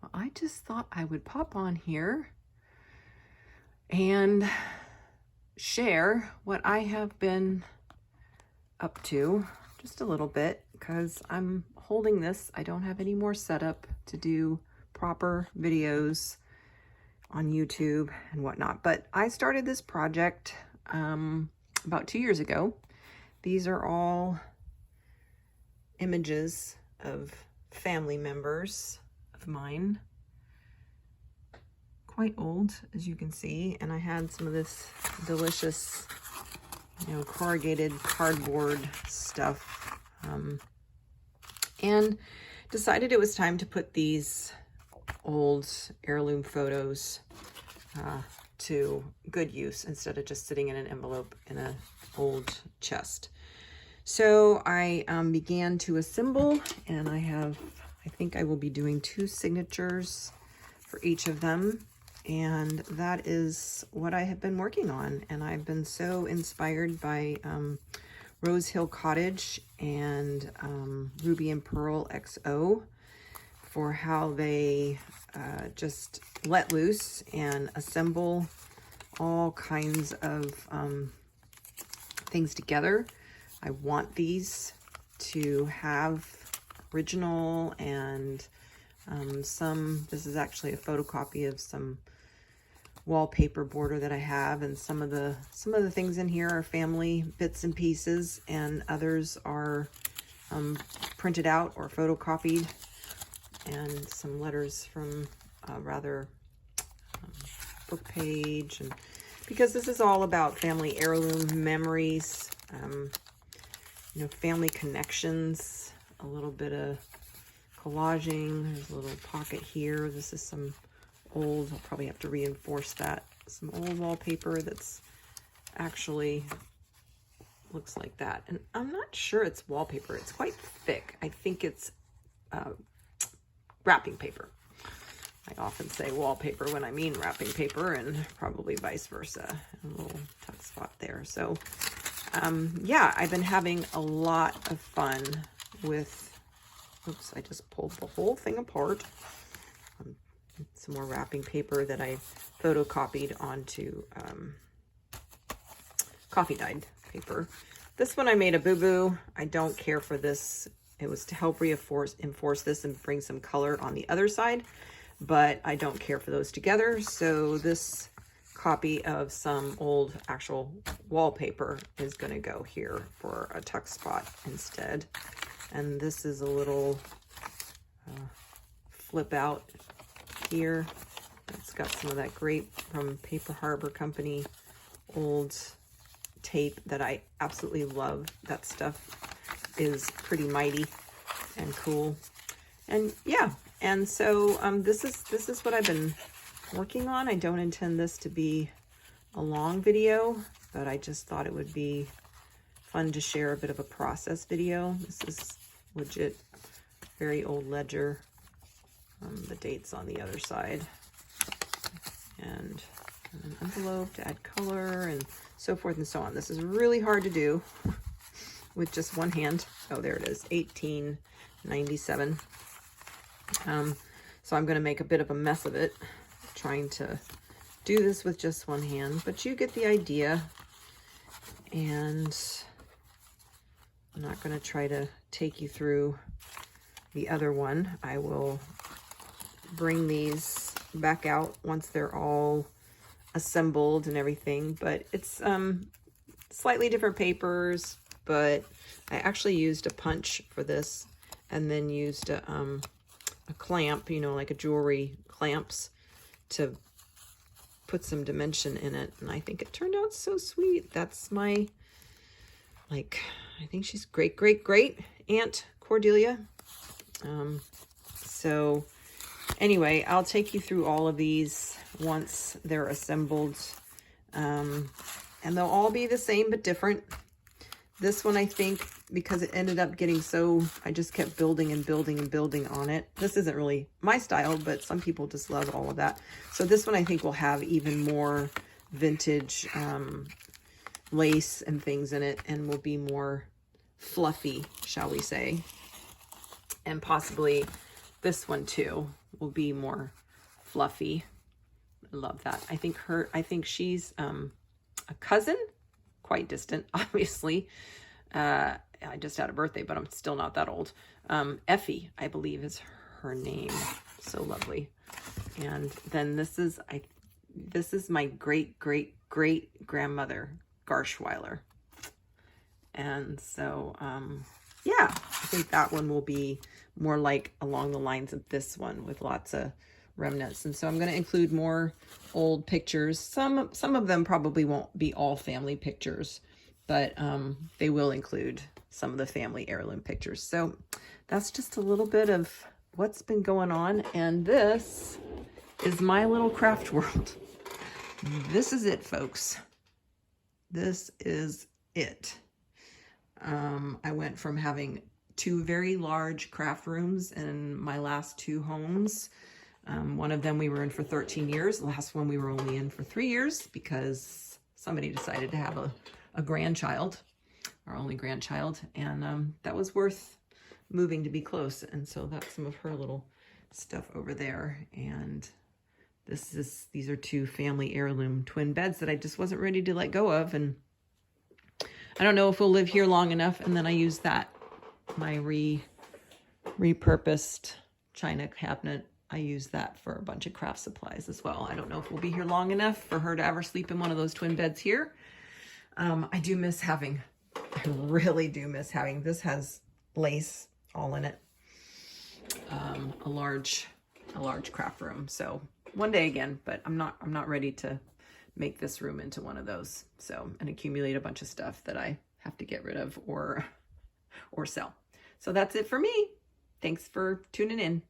Well, I just thought I would pop on here and share what I have been up to just a little bit, because I'm holding this. I don't have any more setup to do proper videos on YouTube and whatnot, but I started this project about 2 years ago. These are all images of family members of mine, quite old, as you can see, and I had some of this delicious, corrugated cardboard stuff, and decided it was time to put these old heirloom photos to good use instead of just sitting in an envelope in an old chest. So I began to assemble, and I think I will be doing 2 signatures for each of them. And that is what I have been working on. And I've been so inspired by Rose Hill Cottage and Ruby and Pearl XO for how they just let loose and assemble all kinds of things together. I want these to have original and this is actually a photocopy of some wallpaper border that I have, and some of the things in here are family bits and pieces, and others are printed out or photocopied, and some letters from rather book page, and because this is all about family heirloom memories, family connections, a little bit of collaging. There's a little pocket here. This is some old, I'll probably have to reinforce that, some old wallpaper that's actually looks like that. And I'm not sure it's wallpaper. It's quite thick. I think it's wrapping paper. I often say wallpaper when I mean wrapping paper, and probably vice versa. A little tuck spot there. So yeah, I've been having a lot of fun with, oops, I just pulled the whole thing apart. Some more wrapping paper that I photocopied onto coffee dyed paper. This one I made a boo-boo. I don't care for this. It was to help enforce this and bring some color on the other side, but I don't care for those together. So this copy of some old actual wallpaper is going to go here for a tuck spot instead. And this is a little flip out here. It's got some of that grape from Paper Harbor Company old tape that I absolutely love. That stuff is pretty mighty and cool. And yeah, and so this is what I've been working on. I don't intend this to be a long video, but I just thought it would be fun to share a bit of a process video. This is legit very old ledger. The dates on the other side, and an envelope to add color and so forth and so on. This is really hard to do with just one hand. Oh, there it is, 1897. So I'm going to make a bit of a mess of it, trying to do this with just one hand, but you get the idea. And I'm not going to try to take you through the other one. I will bring these back out once they're all assembled and everything, but it's slightly different papers, but I actually used a punch for this, and then used a clamp, like a jewelry clamps, to put some dimension in it, and I think it turned out so sweet. That's my, I think she's great Aunt Cordelia. So anyway, I'll take you through all of these once they're assembled, and they'll all be the same but different. This one, I think, because it ended up getting so, I just kept building and building and building on it. This isn't really my style, but some people just love all of that. So this one, I think, will have even more vintage lace and things in it, and will be more fluffy, shall we say, and possibly this one too will be more fluffy. I love that. I think she's a cousin, quite distant, obviously. I just had a birthday, but I'm still not that old. Effie, I believe, is her name. So lovely. And then this is my great grandmother, Garschweiler. And so, yeah, I think that one will be more like along the lines of this one with lots of remnants. And so I'm going to include more old pictures. Some of them probably won't be all family pictures, but they will include some of the family heirloom pictures. So that's just a little bit of what's been going on. And this is my little craft world. This is it, folks. This is it. I went from having 2 very large craft rooms in my last 2 homes. One of them we were in for 13 years. The last one we were only in for 3 years because somebody decided to have a grandchild, our only grandchild. And that was worth moving to be close. And so that's some of her little stuff over there. And these are 2 family heirloom twin beds that I just wasn't ready to let go of. And I don't know if we'll live here long enough. And then I use that, my repurposed china cabinet. I use that for a bunch of craft supplies as well. I don't know if we'll be here long enough for her to ever sleep in one of those twin beds here. I do miss having, I really do miss having, this has lace all in it. A large craft room. So one day again, but I'm not ready to make this room into one of those. So, and accumulate a bunch of stuff that I have to get rid of or sell. So that's it for me. Thanks for tuning in.